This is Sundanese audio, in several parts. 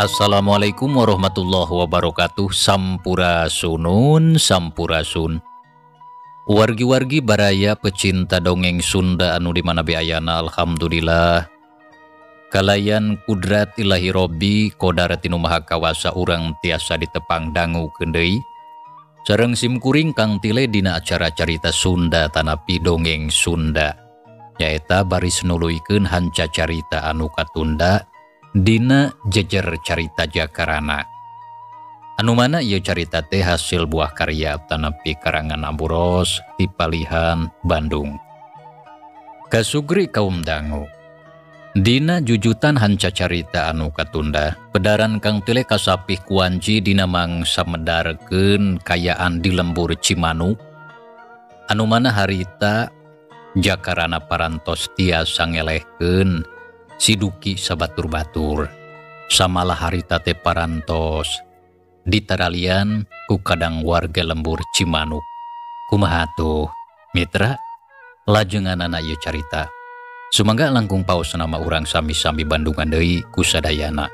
Assalamualaikum warahmatullahi wabarakatuh. Sampurasunun, sampurasun. Wargi-wargi baraya pecinta dongeng Sunda anu di mana beayana, alhamdulillah. Kalayan kudrat ilahi Robbi qodar tinu maha kawasa urang tiasa ditepang dangu kendei. Sareng simkuring kang tile dina acara carita Sunda tanapi dongeng Sunda. Nyaeta baris nuluykeun hanca carita anu katunda dina jejer carita Jakarana. Anu mana ieu carita teh hasil buah karya tanapi karangan Amburos ti Palihan, Bandung. Kasugri kaum dangu. Dina jujutan hanca carita anu katunda, pedaran kang tile kasapih kuanci dina mangsa medarkeun kayaan di lembur Cimanuk. Anu mana harita Jakarana parantos tiasa ngelehkeun siduki sabatur-batur. Samalah harita teh parantos ditaralian ku kadang warga lembur Cimanuk. Kumaha tuh mitra lajenganana ieu carita. Sumangga langkung paos nama urang sami-sami Bandungan deui ku sadayana.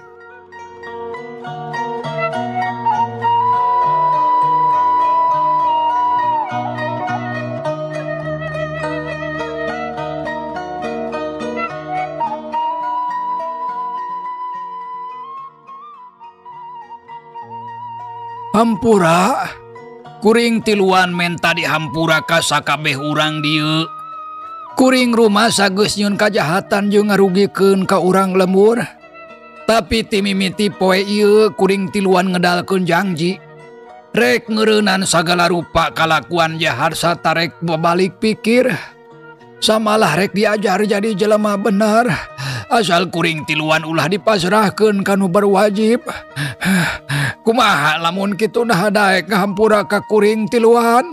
Hampura, kuring tiluan menta di hampura ka sakabeh urang dieu. Kuring rumah sageus nyieun kajahatan jeung ngarugikeun ka urang lembur. Tapi ti mimiti poe ieu kuring tiluan ngedalkeun janji. Rek ngeureunnan sagala rupa kalakuan jahat satarek babalik pikir. Samalah rek diajar jadi jelema bener. Asal kuring tiluan ulah dipasrahkeun kanu berwajib. Kumaha lamun kitu nah daek ngahampura ka kuring tiluan?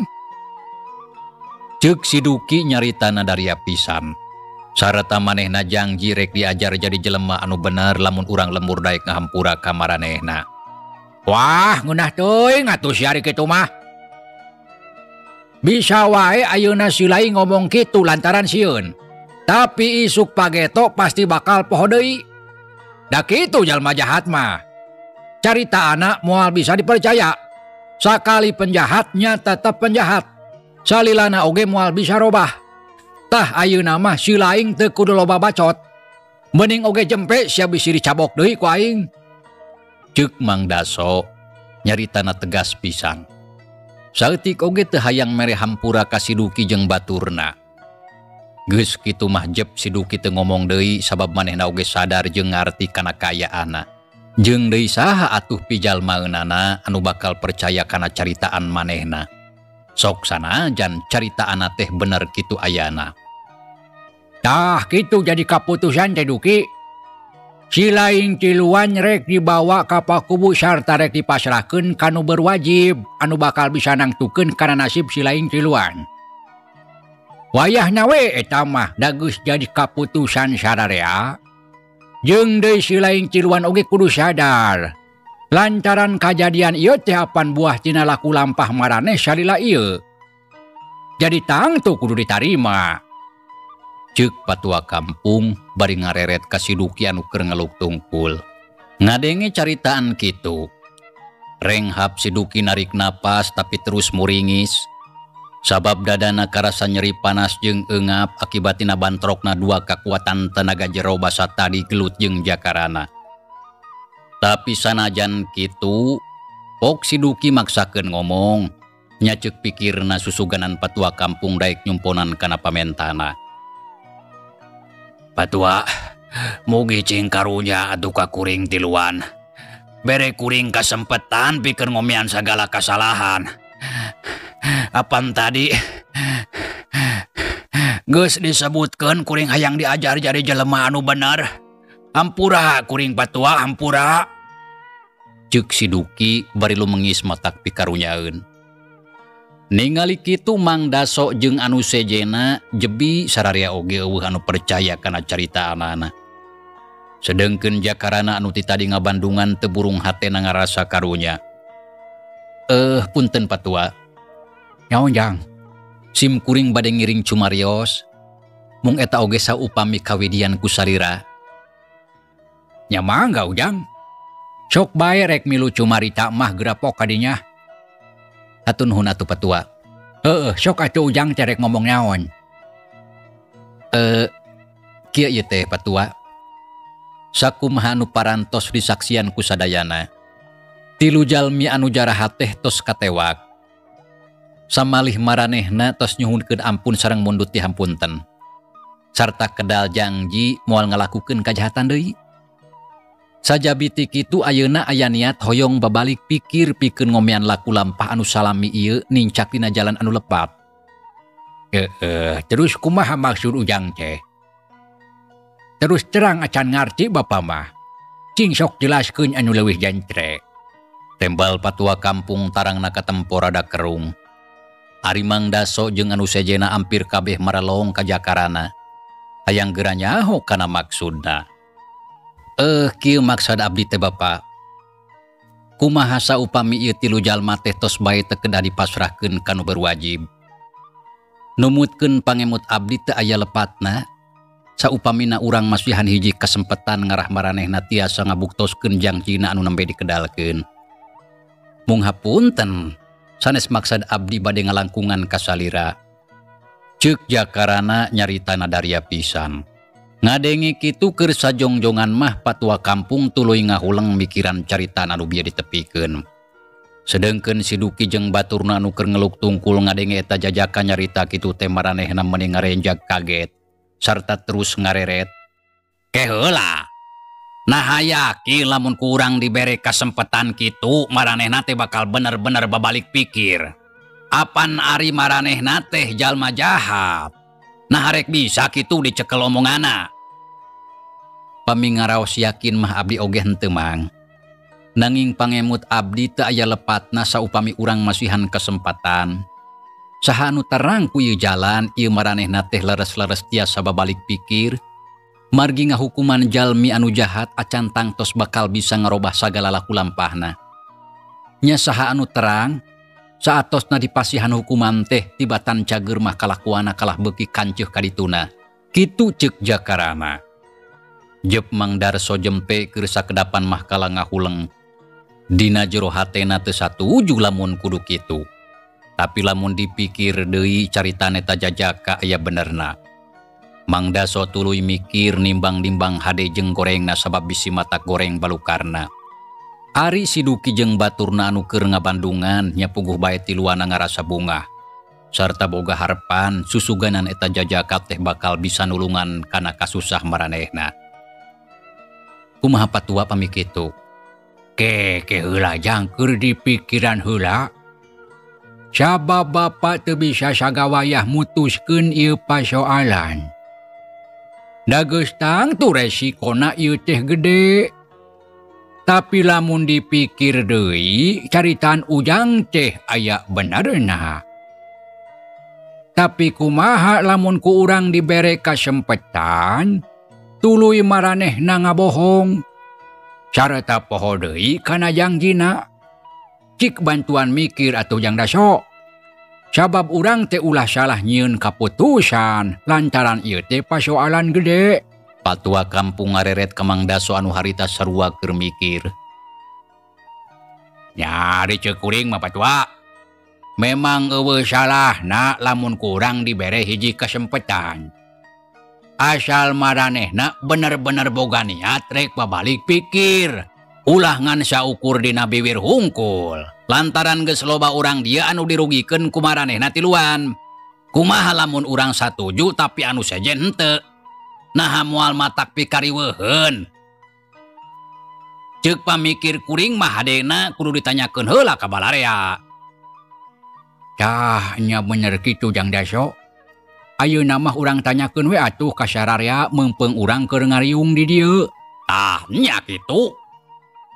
Ceuk siduki nyaritana dari pisan. Sareta manehna janji rek diajar jadi jelema anu bener lamun urang lembur daek ngahampura ka maranehna. Wah, ngeunah teuing atuh si ari kitu mah. Bisa wae ayeuna si lain ngomong kitu lantaran sieun. Tapi isuk pageto pasti bakal poho deui. Da kitu jalma jahat mah. Carita anak moal bisa dipercaya. Sakali penjahatnya tetap penjahat. Salilana oge moal bisa robah. Tah ayeuna mah si laing teu kudu loba bacot. Mending oge jempe sia bisi dicabok deui ku aing. Ceuk Mang Daso nyaritana tegas pisan. Saeutik oge teu hayang mere hampura ka siduki jeung baturna. Geus kitu mah jep siduki teu ngomong deui sabab manehna oge sadar jeung ngarti kana kayaanna. Jeung deui saha atuh pijalmaeunana anu bakal percaya kana caritaan manehna. Sok sanajan caritaanna teh bener kitu ayana. Tah kitu jadi kaputusan teh Duki. Si laing tiluan rek dibawa ka pakubu sarta rek dipasrahkeun kanu berwajib anu bakal bisa nangtukeun kana nasib si laing tiluan. Wayahna we eta mah da geus jadi kaputusan sararea. Jeung deui si laing tiluan oge kudu sadar. Lantaran kajadian ieu teh apan buah tina laku lampah maraneh salila ieu. Jadi tangtu kudu ditarima. Ceuk patua kampung bari ngareret ka siduki anu keur ngeluk tungkul. Ngadenge caritaan kitu. Renghap siduki narik napas tapi terus muringis. Sabab dadana karasa nyeri panas jeung eungap akibatina bantrokna dua kakuatan tenaga jero basa tadi gelut jeung Jakarana. Tapi sanajan kitu, pok siduki maksakeun ngomong. Nya ceuk pikirna susuganan patua kampung daek nyumponan kana pamentana. Patua, mugi cing karunya atuh ka kuring tiluan. Bere kuring kasempetan pikeun ngomean sagala kasalahan. Apan tadi geus disebutkeun kuring hayang diajar jadi jelema anu bener. Hampura kuring patua, hampura. Ceuk siduki bari lumengis matak pikarunyaeun. Ningali kitu Mang Daso jeung anu sejena jebi sararea oge eueuh anu percaya kana caritaanana. Sedengkeun Jakarana anu ti tadi ngabandungan teu burung hatena ngarasa karunya. Punten patua. Nyaon jang? Sim kuring bade ngiring cumarios. Mung eta oge saupami kawidian ku salira. Nya mangga ujang. Sok bae rek milu cumarita mah gerapok kadinya. Hatun hun atuh patua. Sok atuh ujang cerek ngomong naon. Kieu ieu teh patua. Sakumaha anu parantos disaksian ku sadayana. 3 jalmi anu jarahat teh tos katewak. Samalih maranehna tos nyuhunkeun ampun sareng mundut dihampunten. Sarta kedal janji moal ngalakukeun kajahatan deui. Sajabiti kitu ayeuna aya niat hoyong babalik pikir pikeun ngomean laku lampah anu salami ieu nincak dina jalan anu lepat. Terus kumaha maksud ujang teh? Terus terang acan ngarti bapa mah. Cing sok jelaskeun anu leuwih jantre. Tembal patua kampung tarangna katempo rada kerung. Ari Mang Daso jeung anu sejena ampir kabeh marelong ka jakarana. Hayang geura nyaho kana maksudna. Kieu maksud abdi teh Bapa. Kumaha saupami ieu 3 jalma teh tos bae teu kedah dipasrahkeun kanu berwajib. Numutkeun pangemut abdi teu aya lepatna. Saupamina urang masihan hiji kasempetan ngarah maranehna tiasa ngabuktoskeun janjina anu nembe dikedalkeun. Mung hapunten, sanes maksud abdi bade ngalangkungan kasalira. Ceuk jakarana nyaritana daria pisan. Ngadengi kitu keur sajongjongan mah patua kampung tuluy ngahuleng mikiran carita anu bieu ditepikeun. Sedengkeun si Duki jeung baturna anu keur ngeluk tungkul ngadengi eta jajaka nyarita kitu teh maranehna meuni ngarenjag kaget sarta terus ngareret. Heula. Nah yakin lamun ku urang dibere kasempetan kitu maranehna teh bakal bener-bener babalik pikir. Apan ari maranehna teh jalma jahat. Nah arek bisa kitu dicekel omongana. Pami ngaraos yakin mah abdi oge henteu mang. Nanging pangemut abdi teu aya lepatna saupami urang masihan kesempatan. Saha anu terang ku ieu jalan ieu maranehna teh leres-leres tiasa babalik pikir. Margi ngahukuman jalmi anu jahat acan tangtos bakal bisa ngarobah sagala laku lampahna. Nya saha anu terang saatosna dipasihan hukuman teh tibatan cager mah kalakuana kalah beuki kanceuh kadituna. Kitu ceuk jakarana. Jep Mang Darso jempe keur sakedapan mah kala ngahuleng. Dina jero hatena teu satuju lamun kudu kitu. Tapi lamun dipikir deui caritana eta jajaka aya benerna. Mang Daso tuluy mikir nimbang-nimbang hade jeung gorengna sabab bisi mata goreng balukarna. Ari si Duki jeung baturna anu keur ngabandungan nya puguh bae tiluana ngarasa bungah. Sarta boga harepan susuganan eta jajaka teh bakal bisa nulungan kana kasusah maranehna. Kumaha patua pami kitu? Ke heula jang keur dipikiran heula. Sabab bapa teu bisa sagawayah mutuskeun ieu pasoalan. Da geus tangtu resikona ieu teh gede. Tapi lamun dipikir deui, caritaan ujang teh aya benerna. Tapi kumaha lamun ku urang dibere kasempetan, tuluy maranehna ngabohong. Sareta poho deui kana jangjina. Cik bantuan mikir atuh Jang Daso. Sabab urang teh ulah salah nyieun kaputusan lantaran ieu teh pasoalan gede. Patua kampung ngareret ka Mang Daso anu harita sarua keur mikir. Nya diceuk kuring mah patua. Memang eueuh salahna lamun kurang dibere hiji kasempetan. Asal maranehna bener-bener boga niat rek babalik pikir. Ulah ngan saukur dina bibir hungkul. Lantaran geus loba urang dia anu dirugikeun ku maranehna tiluan. Kumaha lamun urang satuju tapi anu sejen henteu. Nah moal matak pikariweuheun. Ceuk pamikir kuring mah hadena kudu ditanyakeun heula ka balarea. Tah nya bener kitu Jang Daso. Ayeuna mah urang tanyakeun we atuh ka sararea meungpeung urang keur ngariung di dieu. Tah nya kitu.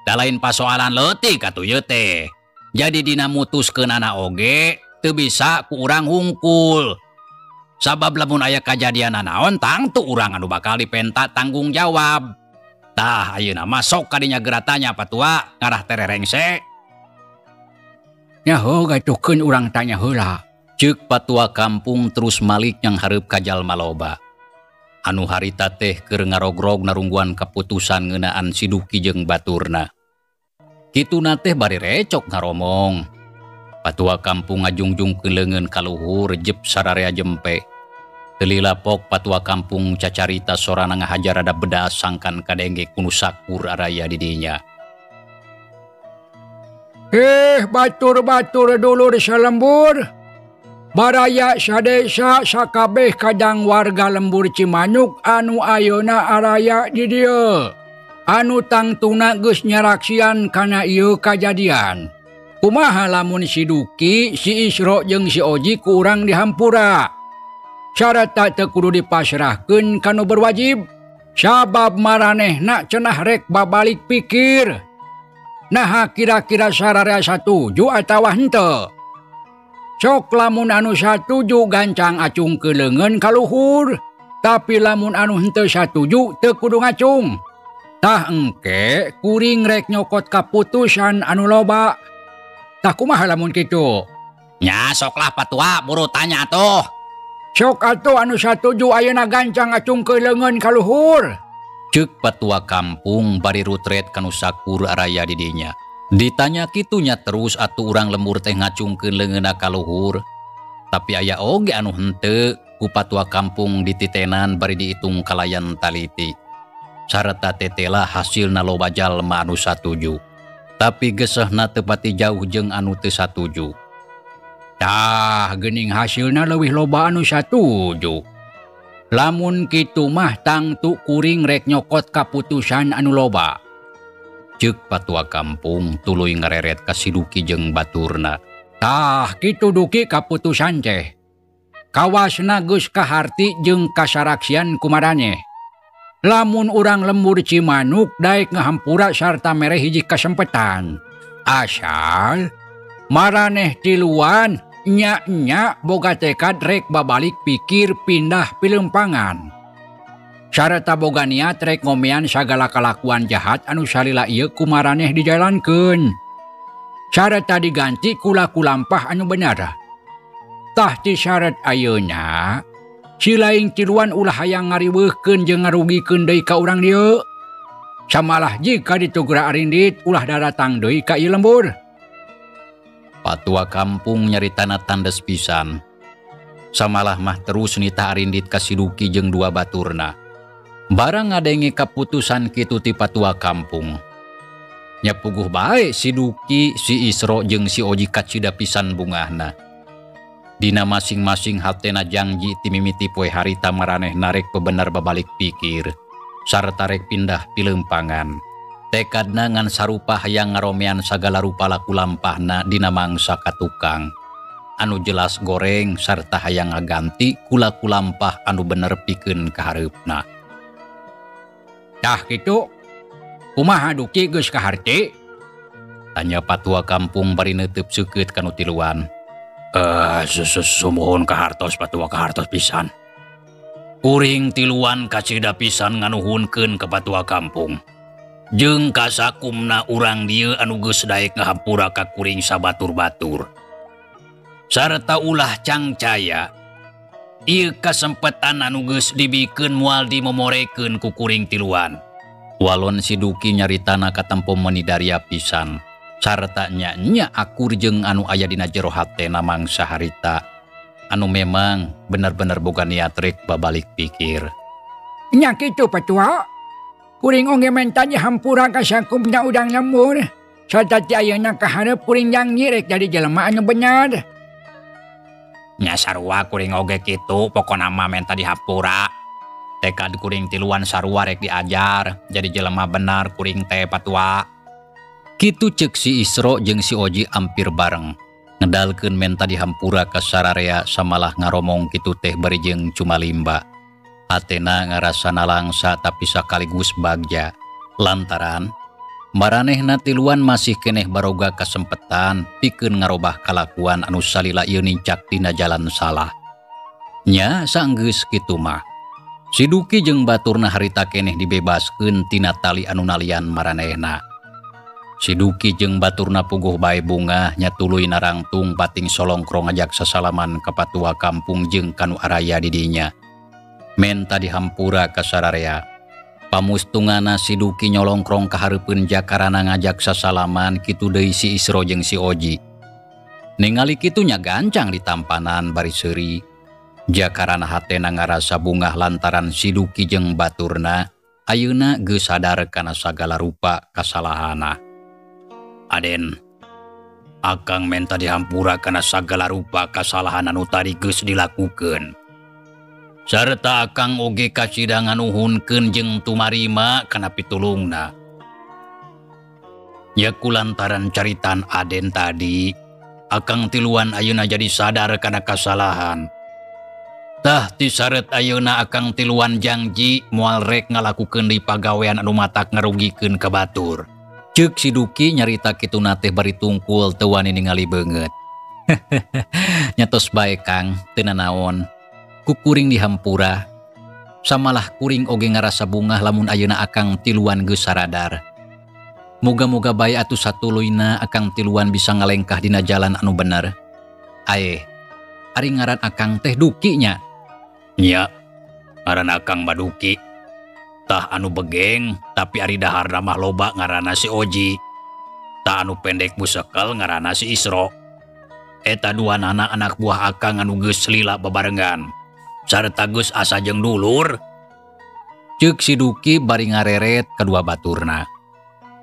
Da lain pasoalan leutik atuh ieu teh. Jadi dina mutuskeunana oge teu bisa ku urang hungkul. Sabab lamun aya kajadian naon tangtu urang anu bakal dipenta tanggung jawab. Tah ayeuna mah sok kadinya geratanya patua ngarah tererengse. Nyaho gatukeun urang tanya heula. Ceuk patua kampung terus malik yang hareup ka jalma loba. Anu harita teh keur ngarogrog narungguan keputusan ngeunaan si Duki jeung baturna. Kitu nate bari recok ngaromong. Patua kampung ngajungjung kelengen kaluhur jep sararea jempe. Telilapok patua kampung cacarita sorana ngahajar ada beda sangkan kadenge kunu sakur araya didinya. Batur-batur dulur salembur. Baraya sadesa sakabeh kadang warga lembur Cimanuk anu ayeuna araya di dieu. Anu tangtuna geus nyaraksian kana ieu kajadian. Kumaha lamun si Duki, si Isro jeung si Oji ku urang di Hampura. Syarat teu kudu dipasrahkeun kanu berwajib. Sabab maranehna cenah rek babalik pikir. Nah kira-kira sararea satuju atawa henteu. Sok lamun anu satuju gancang acung kelengen kaluhur. Tapi lamun anu henteu satuju teu kudu ngacung. Tah engke kuring rek nyokot kaputusan anu loba. Tah kumaha lamun kitu? Nya soklah patua buru tanya tuh. Sok atuh anu satuju ayeuna gancang acung kelengen kaluhur. Ceuk patua kampung bari rutret kanu sakur araya didinya. Ditanya kitunya terus atuh urang lembur teh ngacungkeun leungeunna kaluhur. Tapi aya oge anu henteu ku patua kampung dititenan bari diitung kalayan taliti. Sareta tetela hasilna loba jalma anu satuju. Tapi gesehna teu pati jauh jeung anu teu satuju. Tah geuning hasilna leuwih loba anu satuju. Lamun kitu mah tangtu kuring rek nyokot kaputusan anu loba. Ceuk patua kampung tuluy ngareret ka si Duki jeung baturna. Tah kitu Duki kaputusan teh. Kawasna geus kaharti jeung kasaraksian kumaraneh. Lamun urang lembur Cimanuk daek ngahampura sarta mere hiji kasempetan. Asal maraneh tiluan nya boga tekad rek babalik pikir pindah pilempangan. Sareta boga niat rek ngomean sagala kalakuan jahat anu salila ieu kumaraneh dijalankeun. Sareta diganti kulaku lampah anu bener. Tah ti syarat ayeuna si laing tiluan ulah hayang ngariweuhkeun jeung ngarugikeun deui ka urang dieu. Samalah jika ditugra arindit ulah daratang deui ka ieu lembur. Patua kampung nyaritana tandes pisan. Samalah mah terus nita arindit ka si Duki jeung dua baturna. Barang ngadenge kaputusan kitu ti patua kampung. Nya puguh bae si Duki, si Isro jeung si Oji kacida pisan bungahna. Dina masing-masing hatena janji ti mimiti poe harita maranehna rek bebener babalik pikir sarta rek pindah pilempangan. Tekadna ngan sarupa hayang ngaromean sagala rupa laku lampahna dina mangsa katukang. Anu jelas goreng sarta hayang ngaganti kulaku lampah anu bener pikeun ka hareupna. Tah kitu, kumaha Duki geus kaharti? Tanya patua kampung bari neuteub seukeut kanu tiluan. Sumuhun kahartos patua kahartos pisan. Kuring tiluan kacida pisan nganuhunkeun ka patua kampung. Jeung kasakumna urang dieu anu geus daek ngahampura ka kuring sabatur-batur. Sarta ulah cangcaya. Ieu kasempetan anu geus dibikeun moal dimomorekeun ku kuring tiluan. Walon si Duki nyaritana katempo menidaria pisan. Sarta nya akur jeung anu aya dina jero hatena mangsa harita. Anu memang bener-bener boga niat rek babalik pikir. Nya kitu patua. Kuring oge mentanya hampura ka sakumna udang lembur. Sarta ti ayeuna kaharep kuring janji rek jadi jelema anu bener. Nya sarua kuring oge kitu pokona mah menta dihampura. Tekad kuring tiluan sarua rek diajar jadi jelema benar kuring teh patua. Kitu ceuk si Isro jeung si Oji ampir bareng. Ngedalkeun menta dihampura ka sararea samalah ngaromong kitu teh bari jeung cumalimba. Hatena ngarasana langsa tapi sakaligus bagja. Lantaran maranehna tiluan masih keneh baroga kasempetan pikeun ngarobah kalakuan anu salila ieu nincak dina jalan salah. Nya saenggeus kitu mah. Si Duki jeung baturna harita keneh dibebaskeun tina tali anu nalian maranehna. Si Duki jeung baturna puguh bae bunga nya tuluy narangtung pating solongkro ngajak sasalaman ka patua kampung jeung kanu araya di dinya. Menta dihampura ka sararea. Pamustungana si Duki nyolongkrong ka hareupeun Jakarana ngajak sasalaman kitu deui si Isro jeung si Oji. Ningali kitu nya gancang di tampanan bari seuri. Jakarana hatena ngarasa bungah lantaran si Duki jeung baturna ayeuna geus sadar kana sagala rupa kasalahana. Aden, akang menta dihampura kana sagala rupa kasalahan anu tadi geus dilakukeun. Sarta akang oge kacidang nuhunkeun jeung tumarima kana pitulungna. Ya kulantaran caritan Aden tadi, akang tiluan ayeuna jadi sadar kana kasalahan. Tah ti saret ayeuna akang tiluan janji moal rek ngalakukeun deui pagawean anu matak ngarugikeun ka batur. Ceuk si Duki nyarita kituna teh bari tungkul teu wani ningali beungeut. Nyatos bae Kang, teu nanaon. Ku kuring dihampura, samalah kuring oge ngarasa bungah lamun ayeuna akang tiluan geus saradar. Moga-moga bae atuh satuluyna akang tiluan bisa ngalengkah dina jalan anu bener. Aye, ari ngaran akang teh Duki nya. Nya, ngaran akang mah Duki. Tah anu begeng, tapi ari daharna mah loba ngaranna si Oji. Tah anu pendek busekel ngaranna si Isro. Eta duanana anak buah akang anu geus lila bebarengan. Sarta geus asa jeung dulur. Ceuk si Duki bari ngareret kadua baturna.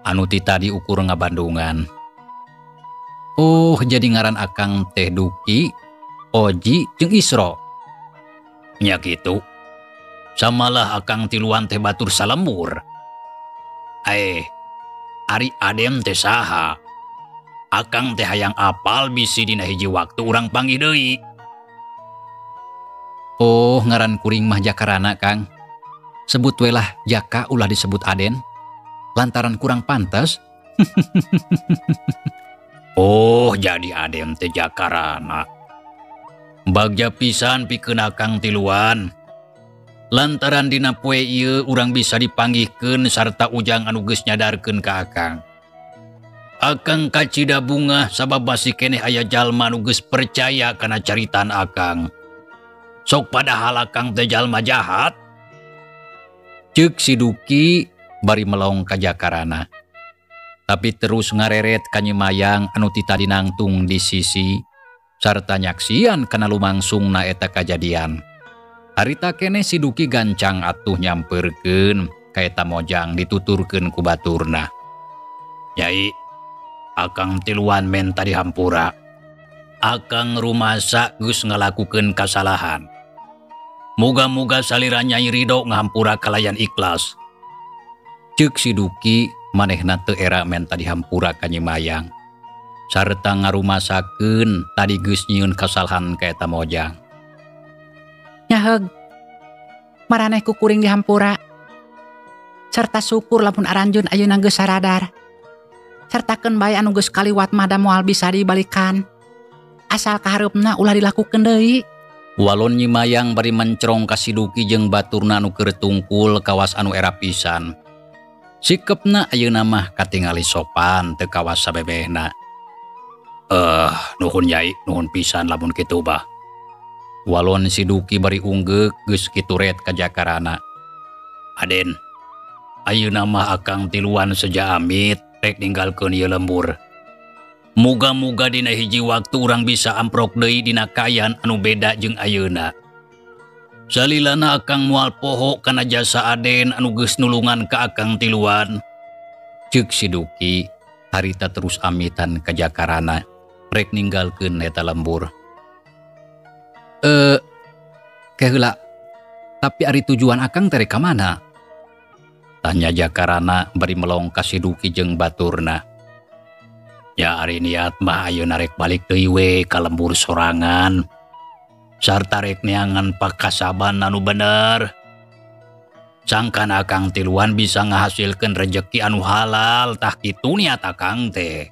Anu ti tadi ukur ngabandungan. Oh, jadi ngaran akang teh Duki, Oji jeung Isro. Nya kitu. Samalah akang tiluan teh batur salembur. Ari Aden teh saha? Akang teh hayang apal bisi dina hiji waktu urang panggih deui. Oh, ngaran kuring mah Jakarana, Kang. Sebut we lah Jaka ulah disebut Aden. Lantaran kurang pantas. Oh, jadi Aden teh Jakarana. Bagja pisan pikeun akang tiluan. Lantaran dina poe ieu urang bisa dipanggihkeun sarta ujang anu geus nyadarkeun ka akang. Akang kacida bungah sabab masih keneh aya jalma anu geus percaya kana caritan akang. Sok padahal akang teh jalma jahat. Ceuk si Duki bari melong ka Jakarana. Tapi terus ngareret ka Nyimayang anu ti tadi nangtung di sisi sarta nyaksian kana lumangsungna eta kajadian. Harita keneh si Duki gancang atuh nyampeurkeun ka eta mojang dituturkeun ku baturna. Nyai, akang tiluan menta dihampura. Akang rumasa geus ngalakukeun kasalahan. Muga-muga salira Nyai ridho ngahampura kalayan ikhlas. Ceuk si Duki manehna teu era menta dihampura ka Nyimayang. Sarta ngarumasakeun tadi geus nyieun kasalahan ka eta mojang. Nyaheug, maraneh ku kuring dihampura. Sarta syukur lamun aranjeun ayeuna geus saradar. Sartakeun bae anu geus kaliwat mah da moal bisa dibalikan. Asal kahareupna ulah dilakukeun deui. Walon Nyimayang bari mencrong ka si Duki jeung baturna anu keur tungkul kawas anu era pisan. Sikepna ayeuna mah katingali sopan teu kawas sabebehna. Nuhun Nyai, nuhun pisan lamun kitu bah. Walon si Duki bari unggeuk geus kitu ret ka Jakarana. Aden, ayeuna mah akang tiluan seja amit rek ninggalkeun ieu lembur. Muga-muga dina hiji waktu urang bisa amprok deui dina kayan anu beda jeung ayeuna. Salilana akang moal poho kana jasa Aden anu geus nulungan ka akang tiluan. Ceuk si Duki harita terus amitan ka Jakarana rek ninggalkeun eta lembur. Keheula, tapi ari tujuan akang tere ka mana? Tanya Jakarana bari melong ka si Duki jeung baturna. Ya ari niat mah ayeuna rek balik deui we ka lembur sorangan. Sarta rek neangan pakasaban anu bener. Sangkan akang tiluan bisa ngahasilkeun rejeki anu halal, tah kitu niat akang teh.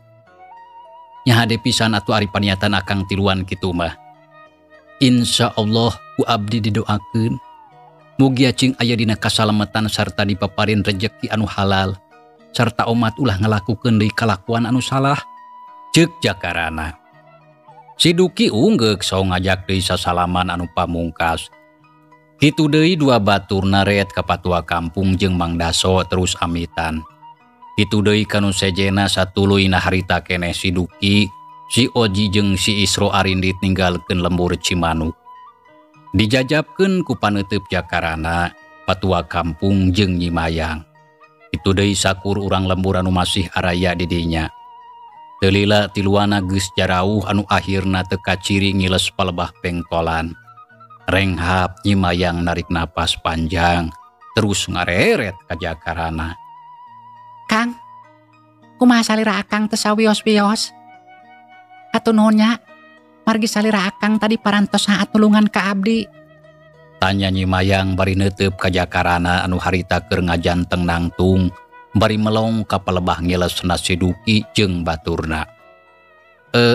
Nya hade pisan atuh ari paniatan akang tiluan kitu mah. Insya Allah ku abdi didoakeun mugi acing aya dina kasalametan sarta dipaparin rejeki anu halal sarta umat ulah ngalakukeun deui kalakuan anu salah. Ceuk Jakarana. Si Duki unggeuk saung ngajak deui sasalaman anu pamungkas. Kitu deui dua batur naret ka patua kampung jeung Mang Daso terus amitan. Kitu deui kanu sejena satuluyna harita keneh si Duki, si Oji jeung si Isro arindit ninggalkeun lembur Cimanuk. Dijajabkeun ku paneuteub jakarana, patua kampung jeung Nyi Mayang. Kitu deui sakur urang lembur anu masih araya di dinya. Teu lila tiluana geus jarauh anu akhirna teu kaciri ngiles palebah pengkolan. Renghap Nyi Mayang narik napas panjang, terus ngareret ka jakarana. Kang, kumaha salira akang teu sawios-wios? Atuh nuhun nya, margi salira akang tadi parantos haat tulungan ka abdi. Tanya Nyi Mayang bari neuteub ka jakarana anu harita keur ngajanteng nangtung, bari melong ka palebah ngilesna si Duki jeung baturna.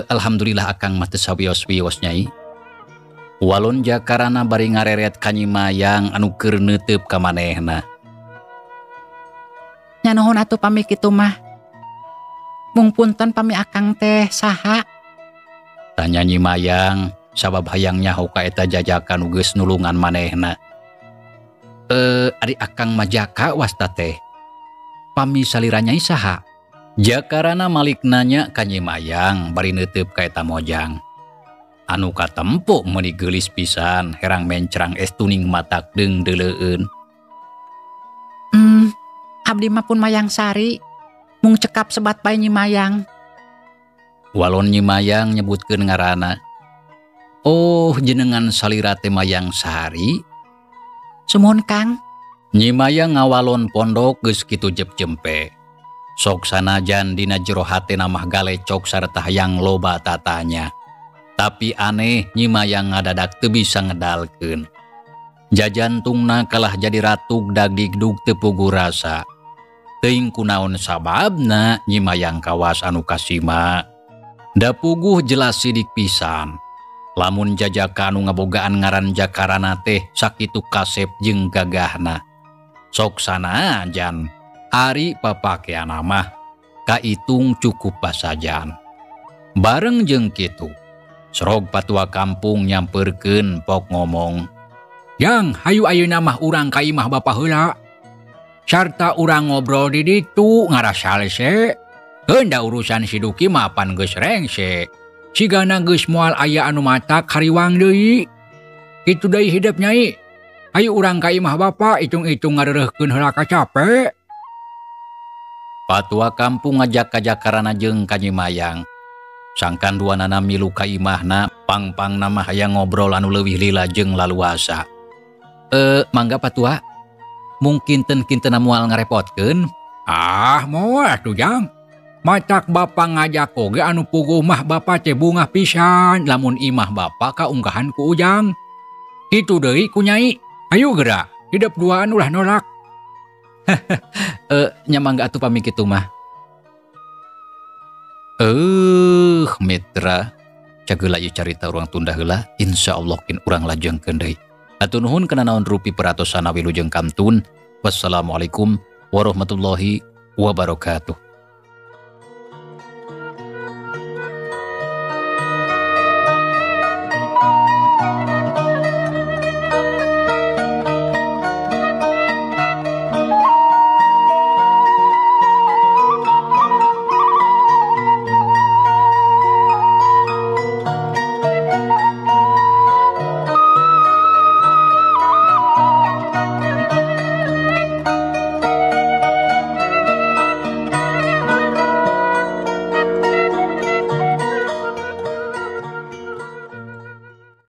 Alhamdulillah akang mah teu sawios-wios Nyai. Walon jakarana bari ngareret ka Nyi Mayang anu keur neuteub ka manehna. Nya nuhun atuh pami kitu mah. Mung punten pami akang teh saha? Tanya Nyi Mayang, sabab hayang nyaho ka eta jajakan nu geus nulungan manehna. Ari akang mah jaka wasta teh. Pami salira Nyai saha? Jakarana malik nanya ka Nyi Mayang bari neuteub ka eta mojang. Anu katempo meuni geulis pisan herang mencrang estuning matak deung deuleueun. Abdi mah pun Mayang Sari, mung cekap sebat bae Nyi Mayang. Walon Nyi Mayang nyebutkeun ngaranna. Oh, jenengan salira teh Mayang Sari? Sumuhun Kang. Nyi Mayang ngawalon pondok geus kitu jep-jempe. Sok sanajan dina jero hatena mah galecok sarta hayang loba tatanya. Tapi aneh Nyi Mayang ngadadak teu bisa ngedalkeun. Jajantungna kalah jadi ratug dagdigdug teu puguh rasa. Teuing kunaon sababna Nyi Mayang kawas anu kasima. Da puguh jelas sidik pisan. Lamun jajaka anu ngabogaan ngaran jakarana teh sakitu kasep jeung gagahna. Sok sanajan ari papakeana mah kaitung cukup pasajan. Bareng jeung kitu Srog patua kampung nyamperkeun pok ngomong. Yang hayu ayeuna mah urang ka imah bapa heula. Sarta urang ngobrol di ditu ngarasal se. Heunda urusan si Duki mah pan geus rengse. Sigana geus moal aya anu matak hariwang deui. Kitu deui hidup Nyai. Hayu urang ka imah bapa itung-itung ngareureuhkeun heula ka capek. Patua kampung ngajak ka jakarana jeung ka Nyi Mayang. Sangkan duanana milu ka imahna, pang-pang nama hayang ngobrol anu leuwih lila jeung laluasa. Mangga patua, mungkin kinten moal ngarepotkeun. Moal atuh Jang. Matak bapa ngajak oge anu puguh mah bapa teh bungah pisan lamun imah bapa kaunggahan ku Ujang. Kitu deui ku Nyai. Ayo geura, hidup duaan ulah nolak. Nya mangga atuh pami kitu mah. Mitra, cageula ieu carita urang tunda heula, insyaallah kin urang lajengkeun deui. Hatur nuhun kana naon rupi peratosan wilujeng kamtun. Wassalamualaikum warahmatullahi wabarakatuh.